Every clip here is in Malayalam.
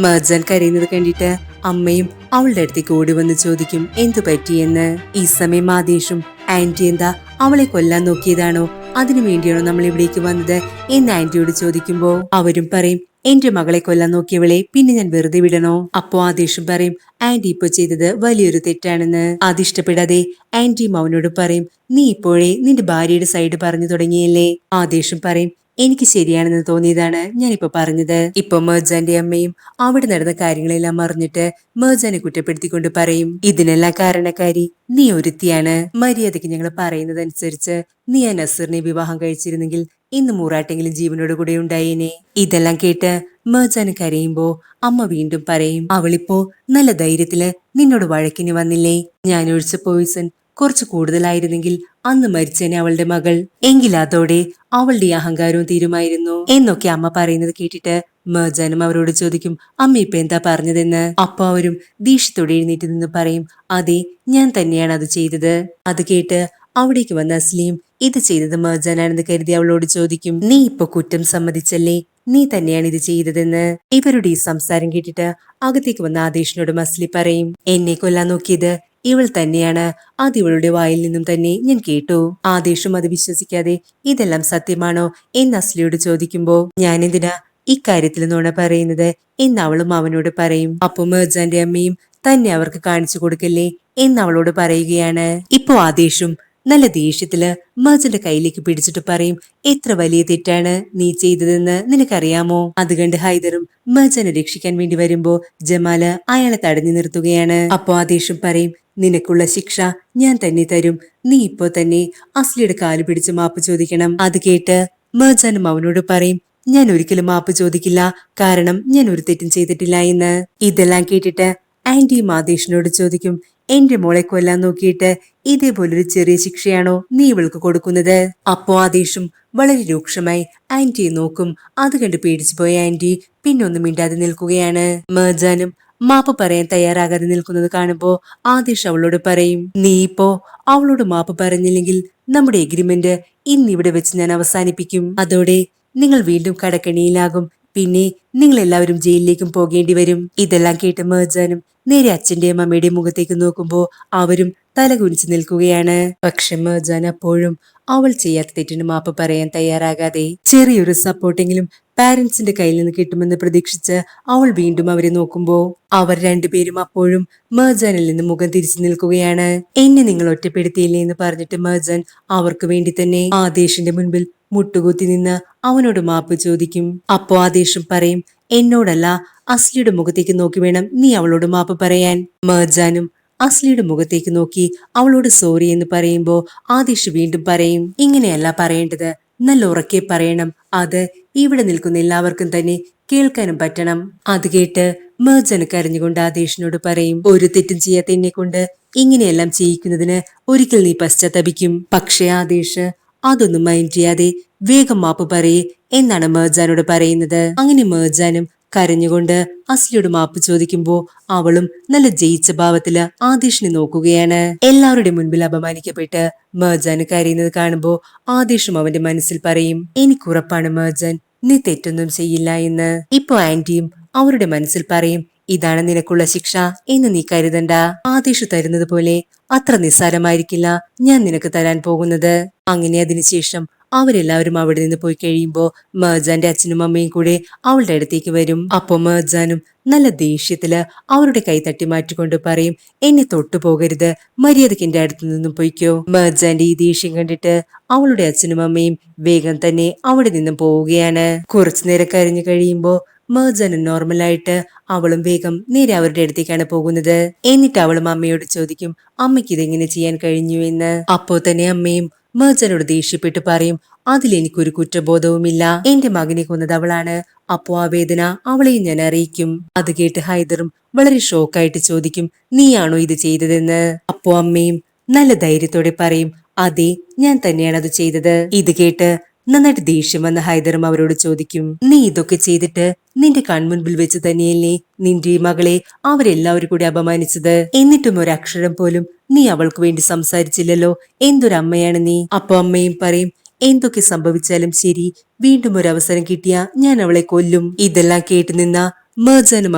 മെർജാൻ കരയുന്നത് കണ്ടിട്ട് അമ്മയും അവളുടെ അടുത്തേക്ക് ഓടി വന്ന് ചോദിക്കും എന്തു പറ്റിയെന്ന്. ഈ സമയം ആദേശും ആന്റി എന്താ അവളെ കൊല്ലാൻ നോക്കിയതാണോ, അതിനു വേണ്ടിയാണോ നമ്മൾ ഇവിടേക്ക് വന്നത് എന്ന് ആന്റിയോട് ചോദിക്കുമ്പോ അവരും പറയും എന്റെ മകളെ കൊല്ലാൻ നോക്കിയവളെ പിന്നെ ഞാൻ വെറുതെ വിടണോ. അപ്പോ ആദേശം പറയും ആന്റി ഇപ്പൊ ചെയ്തത് വലിയൊരു തെറ്റാണെന്ന്. അതിഷ്ടപ്പെടാതെ ആന്റിയും അവനോട് പറയും നീ ഇപ്പോഴേ നിന്റെ ഭാര്യയുടെ സൈഡ് പറഞ്ഞു തുടങ്ങിയല്ലേ. ആദേശം പറയും എനിക്ക് ശരിയാണെന്ന് തോന്നിയതാണ് ഞാനിപ്പോ പറഞ്ഞത്. ഇപ്പൊ മെർജാന്റെ അമ്മയും അവിടെ നടന്ന കാര്യങ്ങളെല്ലാം അറിഞ്ഞിട്ട് മെർജാനെ കുറ്റപ്പെടുത്തിക്കൊണ്ട് പറയും ഇതിനെല്ലാം കാരണക്കാരി നീ ഒരുത്തിയാണ്. മര്യാദയ്ക്ക് ഞങ്ങൾ പറയുന്നതനുസരിച്ച് നീ ആ നസീറിനെ വിവാഹം കഴിച്ചിരുന്നെങ്കിൽ ഇന്ന് മൂറാട്ടെങ്കിലും ജീവനോട് കൂടെ ഉണ്ടായേനെ. ഇതെല്ലാം കേട്ട് മെർജാന് കരയുമ്പോ അമ്മ വീണ്ടും പറയും അവളിപ്പോ നല്ല ധൈര്യത്തില് നിന്നോട് വഴക്കിന് വന്നില്ലേ. ഞാൻ ഒഴിച്ച പോയിസൺ കുറച്ചു കൂടുതലായിരുന്നെങ്കിൽ അന്ന് മരിച്ചേനെ അവളുടെ മകൾ. എങ്കിൽ അതോടെ അവളുടെ അഹങ്കാരവും തീരുമായിരുന്നു എന്നൊക്കെ അമ്മ പറയുന്നത് കേട്ടിട്ട് മെർജാനും അവരോട് ചോദിക്കും അമ്മ ഇപ്പൊ എന്താ പറഞ്ഞതെന്ന്. അപ്പൊ അവരും ദേഷ്യത്തോടെ എഴുന്നേറ്റ് നിന്ന് പറയും അതെ ഞാൻ തന്നെയാണ് അത് ചെയ്തത്. അത് കേട്ട് അവിടേക്ക് വന്ന അസ്ലിയും ഇത് ചെയ്തത് മെർജാനാണെന്ന് കരുതി അവളോട് ചോദിക്കും നീ ഇപ്പൊ കുറ്റം സമ്മതിച്ചല്ലേ, നീ തന്നെയാണ് ഇത് ചെയ്തതെന്ന്. ഇവരുടെ ഈ സംസാരം കേട്ടിട്ട് അകത്തേക്ക് വന്ന ആദേശിനോട് അസ്ലി പറയും എന്നെ കൊല്ലാൻ നോക്കിയത് ഇവൾ തന്നെയാണ്, അത് ഇവളുടെ വായിൽ നിന്നും തന്നെ ഞാൻ കേട്ടു. ആദേശം അത് വിശ്വസിക്കാതെ ഇതെല്ലാം സത്യമാണോ എന്ന് അസ്ലിയോട് ചോദിക്കുമ്പോ ഞാൻ എന്തിനാ ഇക്കാര്യത്തിൽ നുണ പറയുന്നത് എന്ന് അവളും അവനോട് പറയും. അപ്പൊ മെർജാന്റെ അമ്മയും തന്നെ അവർക്ക് കാണിച്ചു കൊടുക്കല്ലേ എന്ന് അവളോട് പറയുകയാണ്. ഇപ്പൊ ആദേശം നല്ല ദേഷ്യത്തില് മെർജന്റെ കയ്യിലേക്ക് പിടിച്ചിട്ട് പറയും എത്ര വലിയ തെറ്റാണ് നീ ചെയ്തതെന്ന് നിനക്കറിയാമോ. അത് കണ്ട് ഹൈദറും മെർജനെ രക്ഷിക്കാൻ വേണ്ടി വരുമ്പോ ജമാല് അയാളെ തടഞ്ഞു നിർത്തുകയാണ്. അപ്പോ ആദേശം പറയും നിനക്കുള്ള ശിക്ഷ ഞാൻ തന്നെ തരും, നീ ഇപ്പോ തന്നെ അസ്ലിയുടെ കാല് പിടിച്ച് മാപ്പ് ചോദിക്കണം. അത് കേട്ട് മെർജാനും അവനോട് പറയും ഞാൻ ഒരിക്കലും മാപ്പ് ചോദിക്കില്ല, കാരണം ഞാൻ ഒരു തെറ്റും ചെയ്തിട്ടില്ല എന്ന്. ഇതെല്ലാം കേട്ടിട്ട് ആന്റിയും ആദേശിനോട് ചോദിക്കും എന്റെ മോളെ കൊല്ലാൻ നോക്കിയിട്ട് ഇതേപോലൊരു ചെറിയ ശിക്ഷയാണോ നീ ഇവൾക്ക് കൊടുക്കുന്നത്. അപ്പോ ആദേശം വളരെ രൂക്ഷമായി ആന്റിയെ നോക്കും. അത് കണ്ട് പേടിച്ചു പോയ ആന്റി പിന്നൊന്നും മിണ്ടാതെ നിൽക്കുകയാണ്. മെർജാനും മാപ്പ് പറയാൻ തയ്യാറാകാതെ നിൽക്കുന്നത് കാണുമ്പോ ആദേശ് അവളോട് പറയും നീ ഇപ്പോ അവളോട് മാപ്പ് പറഞ്ഞില്ലെങ്കിൽ നമ്മുടെ എഗ്രിമെന്റ് ഇന്നിവിടെ വെച്ച് ഞാൻ അവസാനിപ്പിക്കും. അതോടെ നിങ്ങൾ വീണ്ടും കടക്കണിയിലാകും, പിന്നെ നിങ്ങൾ എല്ലാവരും ജയിലിലേക്കും പോകേണ്ടി വരും. ഇതെല്ലാം കേട്ട് മെർജാനും നേരെ അച്ഛന്റെയും അമ്മയുടെയും മുഖത്തേക്ക് നോക്കുമ്പോ അവരും തലകുനിച്ച് നിൽക്കുകയാണ്. പക്ഷെ മെർജാൻ അപ്പോഴും അവൾ ചെയ്യാത്ത തെറ്റിന് മാപ്പ് പറയാൻ തയ്യാറാകാതെ ചെറിയൊരു സപ്പോർട്ടെങ്കിലും പാരന്റ്സിന്റെ കയ്യിൽ നിന്ന് കിട്ടുമെന്ന് പ്രതീക്ഷിച്ച് അവൾ വീണ്ടും അവരെ നോക്കുമ്പോ അവർ രണ്ടുപേരും അപ്പോഴും മെർജാനിൽ നിന്ന് മുഖം തിരിച്ചു നിൽക്കുകയാണ്. എന്നെ നിങ്ങൾ ഒറ്റപ്പെടുത്തിയില്ലേ എന്ന് പറഞ്ഞിട്ട് മെർജാൻ അവർക്ക് വേണ്ടി തന്നെ ആദേശിന്റെ മുൻപിൽ മുട്ടുകുത്തി നിന്ന് അവനോട് മാപ്പ് ചോദിക്കും. അപ്പോ ആദേശം പറയും എന്നോടല്ല അസ്ലിയുടെ മുഖത്തേക്ക് നോക്കി വേണം നീ അവളോട് മാപ്പ് പറയാൻ. മെർജാനും അസ്ലിയുടെ മുഖത്തേക്ക് നോക്കി അവളോട് സോറി എന്ന് പറയുമ്പോ ആദേശ് വീണ്ടും പറയും ഇങ്ങനെയല്ല പറയേണ്ടത്, നല്ല ഉറക്കെ പറയണം, അത് ഇവിടെ നിൽക്കുന്ന എല്ലാവർക്കും തന്നെ കേൾക്കാനും പറ്റണം. അത് കേട്ട് മെർജാന് കരഞ്ഞുകൊണ്ട് ആദേശിനോട് പറയും ഒരു തെറ്റും ചെയ്യാത്ത എന്നെ കൊണ്ട് ഇങ്ങനെയെല്ലാം ചെയ്യിക്കുന്നതിന് ഒരിക്കൽ നീ പശ്ചാത്തപിക്കും. പക്ഷേ ആദേശ് അതൊന്നും മൈൻഡ് ചെയ്യാതെ വേഗം മാപ്പ് പറയേ എന്നാണ് മെർജാനോട് പറയുന്നത്. അങ്ങനെ മെർജാനും കരഞ്ഞുകൊണ്ട് അസ്ലിയോട് മാപ്പ് ചോദിക്കുമ്പോ അവളും നല്ല ജയിച്ച ഭാവത്തില് ആദേശിനെ നോക്കുകയാണ്. എല്ലാവരുടെ മുൻപിൽ അപമാനിക്കപ്പെട്ട് മെർജാന് കരയുന്നത് കാണുമ്പോ ആദേശും അവന്റെ മനസ്സിൽ പറയും എനിക്കുറപ്പാണ് മെർജാൻ നീ തെറ്റൊന്നും ചെയ്യില്ല എന്ന്. ഇപ്പൊ ആന്റിയും അവരുടെ മനസ്സിൽ പറയും ഇതാണ് നിനക്കുള്ള ശിക്ഷ എന്ന് നീ കരുതണ്ട, ആദേശ് തരുന്നത് പോലെ അത്ര നിസ്സാരമായിരിക്കില്ല ഞാൻ നിനക്ക് തരാൻ പോകുന്നത്. അങ്ങനെ അതിനുശേഷം അവരെല്ലാവരും അവിടെ നിന്ന് പോയി കഴിയുമ്പോ മെർജാന്റെ അച്ഛനും അമ്മയും കൂടെ അവളുടെ അടുത്തേക്ക് വരും. അപ്പൊ മെർജാനും നല്ല ദേഷ്യത്തില് അവരുടെ കൈ തട്ടി മാറ്റിക്കൊണ്ട് പറയും എന്നെ തൊട്ടു പോകരുത്, മര്യാദയ്ക്ക് എന്റെ അടുത്തു നിന്നും പൊയ്ക്കോ. മെർജാന്റെ ഈ ദേഷ്യം കണ്ടിട്ട് അവളുടെ അച്ഛനും അമ്മയും വേഗം തന്നെ അവിടെ നിന്നും പോവുകയാണ്. കുറച്ചു നേരം കരഞ്ഞു കഴിയുമ്പോ മെർജാനും നോർമലായിട്ട് അവളും വേഗം നേരെ അവരുടെ അടുത്തേക്കാണ് പോകുന്നത്. എന്നിട്ട് അവളും അമ്മയോട് ചോദിക്കും അമ്മയ്ക്ക് ഇതെങ്ങനെ ചെയ്യാൻ കഴിഞ്ഞു എന്ന്. അപ്പോ തന്നെ അമ്മയും മെർജാനോട് ദേഷ്യപ്പെട്ട് പറയും അതിലെനിക്കൊരു കുറ്റബോധവുമില്ല, എന്റെ മകനെ കൊന്നത് അവളാണ്, അപ്പോ ആ വേദന അവളെയും ഞാൻ അറിയിക്കും. അത് കേട്ട് ഹൈദറും വളരെ ഷോക്കായിട്ട് ചോദിക്കും നീയാണോ ഇത് ചെയ്തതെന്ന്. അപ്പോ അമ്മയും നല്ല ധൈര്യത്തോടെ പറയും അതെ ഞാൻ തന്നെയാണ് അത് ചെയ്തത്. ഇത് കേട്ട് നന്നായിട്ട് ദേഷ്യം വന്ന ഹൈദറും അവരോട് ചോദിക്കും നീ ഇതൊക്കെ ചെയ്തിട്ട് നിന്റെ കൺമുൻപിൽ വെച്ച് തന്നെയല്ലേ നിന്റെ മകളെ അവരെല്ലാവരും കൂടി അപമാനിച്ചത്, എന്നിട്ടും ഒരക്ഷരം പോലും നീ അവൾക്ക് വേണ്ടി സംസാരിച്ചില്ലല്ലോ, എന്തൊരമ്മയാണ് നീ. അപ്പൊ അമ്മയും പറയും എന്തൊക്കെ സംഭവിച്ചാലും ശരി വീണ്ടും ഒരു അവസരം കിട്ടിയാ ഞാൻ അവളെ കൊല്ലും. ഇതെല്ലാം കേട്ടു നിന്ന മെർജാനും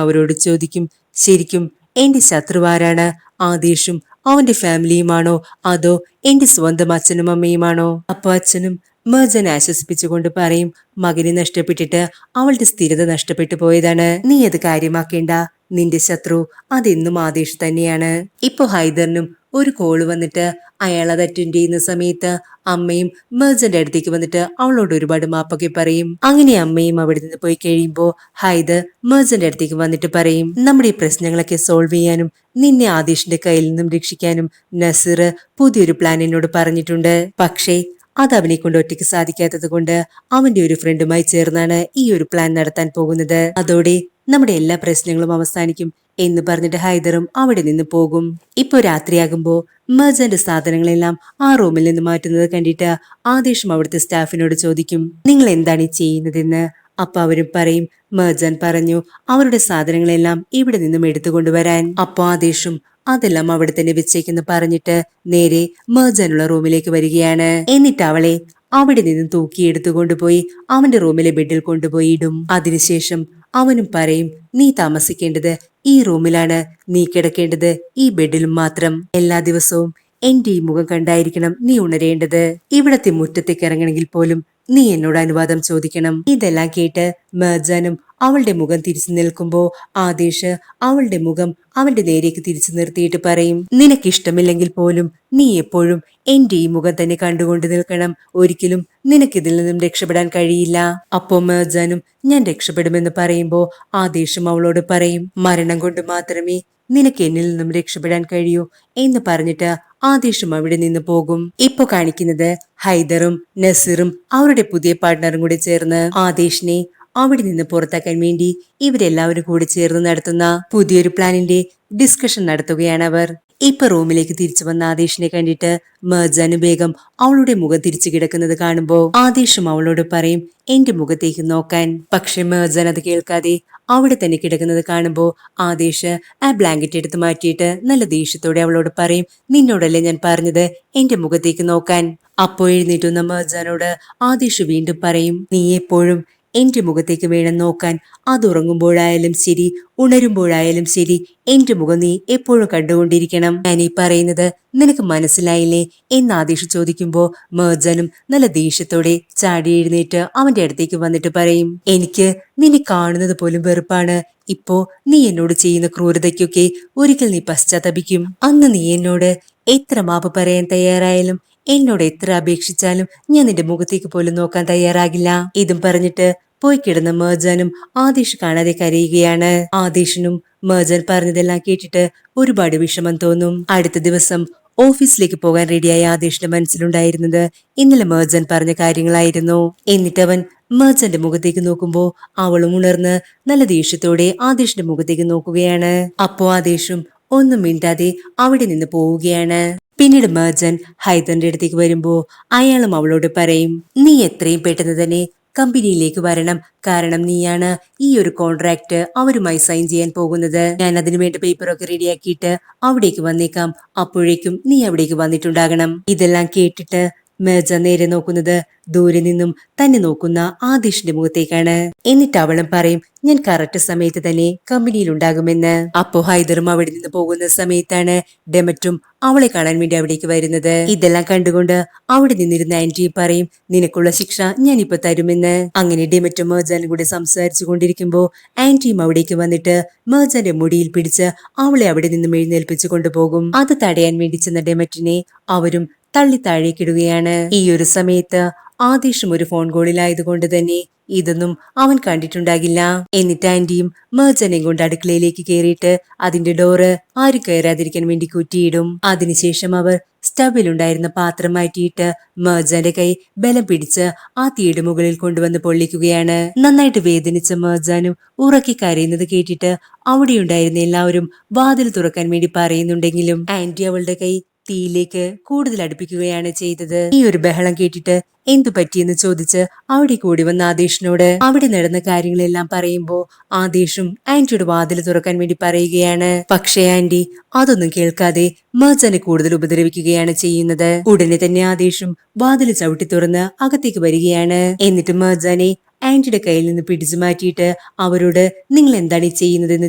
അവരോട് ചോദിക്കും, ശരിക്കും എന്റെ ശത്രുവാരാണ്? ആദേശും അവന്റെ ഫാമിലിയുമാണോ, അതോ എന്റെ സ്വന്തം അച്ഛനും അമ്മയുമാണോ? അപ്പൊ അച്ഛനും മെർജാനെ ആശ്വസിപ്പിച്ചുകൊണ്ട് പറയും, മകനെ നഷ്ടപ്പെട്ടിട്ട് അവളുടെ സ്ഥിരത നഷ്ടപ്പെട്ടു പോയതാണ്. നീ അത് കാര്യമാക്കേണ്ട. നിന്റെ ശത്രു അതെന്നും ആദേശ് തന്നെയാണ്. ഇപ്പൊ ഹൈദറിനും ഒരു കോള് വന്നിട്ട് അയാൾ അത് അറ്റൻഡ് ചെയ്യുന്ന സമയത്ത് അമ്മയും മെർജന്റെ അടുത്തേക്ക് വന്നിട്ട് അവളോട് ഒരുപാട് മാപ്പൊക്കെ പറയും. അങ്ങനെ അമ്മയും അവിടെ നിന്ന് പോയി കഴിയുമ്പോ ഹൈദർ മെർജന്റെ അടുത്തേക്ക് വന്നിട്ട് പറയും, നമ്മുടെ ഈ പ്രശ്നങ്ങളൊക്കെ സോൾവ് ചെയ്യാനും നിന്നെ ആദേശിന്റെ കയ്യിൽ നിന്നും രക്ഷിക്കാനും നസീർ പുതിയൊരു പ്ലാൻ എന്നോട് പറഞ്ഞിട്ടുണ്ട്. പക്ഷേ അത് അവനെ കൊണ്ട് ഒറ്റയ്ക്ക് സാധിക്കാത്തത് കൊണ്ട് അവന്റെ ഒരു ഫ്രണ്ടുമായി ചേർന്നാണ് ഈ ഒരു പ്ലാൻ നടത്താൻ പോകുന്നത്. അതോടെ നമ്മുടെ എല്ലാ പ്രശ്നങ്ങളും അവസാനിക്കും എന്ന് പറഞ്ഞിട്ട് ഹൈദറും അവിടെ നിന്ന് പോകും. ഇപ്പൊ രാത്രിയാകുമ്പോ മെർജന്റെ സാധനങ്ങളെല്ലാം ആ റൂമിൽ നിന്ന് മാറ്റുന്നത് കണ്ടിട്ട് ആദേശം അവിടുത്തെ സ്റ്റാഫിനോട് ചോദിക്കും, നിങ്ങൾ എന്താണ് ഈ ചെയ്യുന്നതെന്ന്. അപ്പൊ അവരും പറയും, മെർജൻ പറഞ്ഞു അവരുടെ സാധനങ്ങളെല്ലാം ഇവിടെ നിന്നും എടുത്തുകൊണ്ടുവരാൻ. അപ്പൊ ആദേശം അതെല്ലാം അവിടെ തന്നെ വെച്ചേക്കെന്ന് പറഞ്ഞിട്ട് നേരെ മെർജനുള്ള റൂമിലേക്ക് വരികയാണ്. എന്നിട്ട് അവളെ അവിടെ നിന്നും തൂക്കിയെടുത്തുകൊണ്ടുപോയി അവന്റെ റൂമിലെ ബെഡിൽ കൊണ്ടുപോയി ഇടും. അതിനുശേഷം അവനും പറയും, നീ താമസിക്കേണ്ടത് ഈ റൂമിലാണ്, നീ കിടക്കേണ്ടത് ഈ ബെഡിലും മാത്രം. എല്ലാ ദിവസവും എന്റെ ഈ മുഖം കണ്ടായിരിക്കണം നീ ഉണരേണ്ടത്. ഇവിടത്തെ മുറ്റത്തേക്ക് ഇറങ്ങണമെങ്കിൽ പോലും നീ എന്നോട് അനുവാദം ചോദിക്കണം. ഇതെല്ലാം കേട്ട് മെർജാനും അവളുടെ മുഖം തിരിച്ചു നിൽക്കുമ്പോ ആദേശ് അവളുടെ മുഖം അവന്റെ നേരേക്ക് തിരിച്ചു നിർത്തിയിട്ട് പറയും, നിനക്കിഷ്ടമില്ലെങ്കിൽ പോലും നീ എപ്പോഴും എന്റെ ഈ മുഖം തന്നെ കണ്ടുകൊണ്ട് നിൽക്കണം. ഒരിക്കലും നിനക്കിതിൽ നിന്നും രക്ഷപ്പെടാൻ കഴിയില്ല. അപ്പോ മെർജാനും ഞാൻ രക്ഷപ്പെടുമെന്ന് പറയുമ്പോ ആദേശം അവളോട് പറയും, മരണം കൊണ്ട് മാത്രമേ നിനക്ക് എന്നിൽ നിന്നും രക്ഷപ്പെടാൻ കഴിയൂ എന്ന് പറഞ്ഞിട്ട് ആദേശം അവിടെ നിന്ന് പോകും. ഇപ്പൊ കാണിക്കുന്നത് ഹൈദറും നസീറും അവരുടെ പുതിയ പാർട്ട്ണറും കൂടി ചേർന്ന് ആദേശിനെ അവിടെ നിന്ന് പുറത്താക്കാൻ വേണ്ടി ഇവരെല്ലാവരും കൂടി ചേർന്ന് നടത്തുന്ന പുതിയൊരു പ്ലാനിന്റെ ഡിസ്കഷൻ നടത്തുകയാണ് അവർ. ഇപ്പൊ റൂമിലേക്ക് തിരിച്ചു വന്ന ആദേശിനെ കണ്ടിട്ട് മെർജാന് വേഗം അവളുടെ മുഖം തിരിച്ചു കിടക്കുന്നത് കാണുമ്പോ ആദേശം അവളോട് പറയും, എന്റെ മുഖത്തേക്ക് നോക്കാൻ. പക്ഷെ മെർജാൻ അത് കേൾക്കാതെ അവിടെ തന്നെ കിടക്കുന്നത് കാണുമ്പോ ആദേശ് ആ ബ്ലാങ്കറ്റ് എടുത്ത് മാറ്റിയിട്ട് നല്ല ദേഷ്യത്തോടെ അവളോട് പറയും, നിന്നോടല്ലേ ഞാൻ പറഞ്ഞത് എന്റെ മുഖത്തേക്ക് നോക്കാൻ. അപ്പോ എഴുന്നേറ്റുന്ന മെർജാനോട് ആദേശ് വീണ്ടും പറയും, നീ എപ്പോഴും എന്റെ മുഖത്തേക്ക് വേണം നോക്കാൻ. അത് ഉറങ്ങുമ്പോഴായാലും ശരി ഉണരുമ്പോഴായാലും ശരി എന്റെ മുഖം നീ എപ്പോഴും കണ്ടുകൊണ്ടിരിക്കണം. ഞാൻ ഈ പറയുന്നത് നിനക്ക് മനസ്സിലായില്ലേ എന്ന് ആദേശ് ചോദിക്കുമ്പോ മെർജാനും നല്ല ദേഷ്യത്തോടെ ചാടി എഴുന്നേറ്റ് അവന്റെ അടുത്തേക്ക് വന്നിട്ട് പറയും, എനിക്ക് നിന്നെ കാണുന്നത് പോലും വെറുപ്പാണ്. ഇപ്പോ നീ എന്നോട് ചെയ്യുന്ന ക്രൂരതയ്ക്കൊക്കെ ഒരിക്കൽ നീ പശ്ചാത്തപിക്കും. അന്ന് നീ എന്നോട് എത്ര മാപ്പ് പറയാൻ തയ്യാറായാലും എന്നോട് എത്ര അപേക്ഷിച്ചാലും ഞാൻ നിന്റെ മുഖത്തേക്ക് പോലും നോക്കാൻ തയ്യാറാകില്ല. ഇതും പറഞ്ഞിട്ട് പോയി കിടന്ന മെർജാനും ആദേശ് കാണാതെ കരയുകയാണ്. ആദേശിനും മെർജാൻ പറഞ്ഞതെല്ലാം കേട്ടിട്ട് ഒരുപാട് വിഷമം തോന്നും. അടുത്ത ദിവസം ഓഫീസിലേക്ക് പോകാൻ റെഡിയായ ആദേശിന്റെ മനസ്സിലുണ്ടായിരുന്നത് ഇന്നലെ മെർജാൻ പറഞ്ഞ കാര്യങ്ങളായിരുന്നു. എന്നിട്ട് അവൻ മെർജന്റെ മുഖത്തേക്ക് നോക്കുമ്പോ അവളും ഉണർന്ന് നല്ല ദേഷ്യത്തോടെ ആദേശിന്റെ മുഖത്തേക്ക് നോക്കുകയാണ്. അപ്പോ ആദേശും ഒന്നും മിണ്ടാതെ അവിടെ നിന്ന് പോവുകയാണ്. പിന്നീട് മെർജൻ ഹൈദറിന്റെ അടുത്തേക്ക് വരുമ്പോ അയാളും അവളോട് പറയും, നീ എത്രയും പെട്ടെന്ന് തന്നെ കമ്പനിയിലേക്ക് വരണം. കാരണം നീയാണ് ഈ ഒരു കോൺട്രാക്ട് അവരുമായി സൈൻ ചെയ്യാൻ പോകുന്നത്. ഞാൻ അതിനു വേണ്ട പേപ്പറൊക്കെ റെഡിയാക്കിയിട്ട് അവിടേക്ക് വന്നേക്കാം. അപ്പോഴേക്കും നീ അവിടേക്ക് വന്നിട്ടുണ്ടാകണം. ഇതെല്ലാം കേട്ടിട്ട് മെർജാൻ നേരെ നോക്കുന്നത് ദൂരെ നിന്നും തന്നെ നോക്കുന്ന ആദേശിന്റെ മുഖത്തേക്കാണ്. എന്നിട്ട് അവളും പറയും, ഞാൻ കറക്റ്റ് സമയത്ത് തന്നെ കമ്പനിയിൽ ഉണ്ടാകുമെന്ന്. അപ്പോ ഹൈദറും അവിടെ നിന്ന് പോകുന്ന സമയത്താണ് ഡെമറ്റും അവളെ കാണാൻ വേണ്ടി അവിടേക്ക് വരുന്നത്. ഇതെല്ലാം കണ്ടുകൊണ്ട് അവിടെ നിന്നിരുന്ന ആന്റി പറയും, നിനക്കുള്ള ശിക്ഷ ഞാനിപ്പോ തരുമെന്ന്. അങ്ങനെ ഡെമറ്റും മെർജാനും കൂടെ സംസാരിച്ചു കൊണ്ടിരിക്കുമ്പോ ആന്റിയും അവിടേക്ക് വന്നിട്ട് മെർജാന്റെ മുടിയിൽ പിടിച്ച് അവളെ അവിടെ നിന്നും എഴുന്നേൽപ്പിച്ചു കൊണ്ടുപോകും. അത് തടയാൻ വേണ്ടി ചെന്ന ഡെമറ്റിനെ അവരും തള്ളി താഴേക്കിടുകയാണ്. ഈ ഒരു സമയത്ത് ആദേശം ഒരു ഫോൺ കോളിലായതുകൊണ്ട് തന്നെ ഇതൊന്നും അവൻ കണ്ടിട്ടുണ്ടാകില്ല. എന്നിട്ട് ആന്റിയും മെർജനെയും കൊണ്ട് അടുക്കളയിലേക്ക് കയറിയിട്ട് അതിന്റെ ഡോറ് ആരും കയറാതിരിക്കാൻ വേണ്ടി കുറ്റിയിടും. അതിനുശേഷം അവർ സ്റ്റവിലുണ്ടായിരുന്ന പാത്രം മാറ്റിയിട്ട് മെർജന്റെ കൈ ബലം പിടിച്ച് ആ തീയുടെ മുകളിൽ കൊണ്ടുവന്ന് പൊള്ളിക്കുകയാണ്. നന്നായിട്ട് വേദനിച്ച മെർജാനും ഉറക്കി കരയുന്നത് കേട്ടിട്ട് അവിടെയുണ്ടായിരുന്ന എല്ലാവരും വാതിൽ തുറക്കാൻ വേണ്ടി പറയുന്നുണ്ടെങ്കിലും ആന്റി അവളുടെ കൈ തീയിലേക്ക് കൂടുതൽ അടുപ്പിക്കുകയാണ് ചെയ്തത്. ഈ ഒരു ബഹളം കേട്ടിട്ട് എന്തു പറ്റിയെന്ന് ചോദിച്ച് അവിടെ കൂടി വന്ന ആദേശിനോട് അവിടെ നടന്ന കാര്യങ്ങളെല്ലാം പറയുമ്പോ ആദേശും ആന്റിയുടെ വാതിൽ തുറക്കാൻ വേണ്ടി പറയുകയാണ്. പക്ഷേ ആന്റി അതൊന്നും കേൾക്കാതെ മെർജനെ കൂടുതൽ ഉപദ്രവിക്കുകയാണ് ചെയ്യുന്നത്. ഉടനെ തന്നെ ആദേശും വാതിൽ ചവിട്ടി തുറന്ന് അകത്തേക്ക് വരികയാണ്. എന്നിട്ട് മെർജനെ ആന്റിയുടെ കയ്യിൽ നിന്ന് പിടിച്ചു മാറ്റിയിട്ട് അവരോട് നിങ്ങൾ എന്താണ് ഈ ചെയ്യുന്നതെന്ന്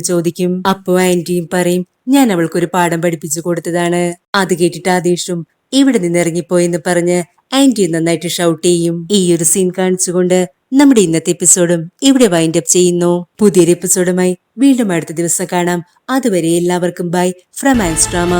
ചോദിക്കും. അപ്പോ ആന്റിയും പറയും ഞാൻ അവൾക്കൊരു പാഠം പഠിപ്പിച്ചു കൊടുത്തതാണ്. അത് കേട്ടിട്ട് ആദേശും ഇവിടെ നിന്ന് ഇറങ്ങിപ്പോയെന്ന് പറഞ്ഞ് ആന്റി നന്നായിട്ട് ഷൗട്ട് ചെയ്യും. ഈ ഒരു സീൻ കാണിച്ചുകൊണ്ട് നമ്മുടെ ഇന്നത്തെ എപ്പിസോഡും ഇവിടെ വൈൻഡ് അപ്പ് ചെയ്യുന്നു. പുതിയൊരു എപ്പിസോഡുമായി വീണ്ടും അടുത്ത ദിവസം കാണാം. അതുവരെ എല്ലാവർക്കും ബൈ ഫ്രം ആൻസ്ട്രാമ.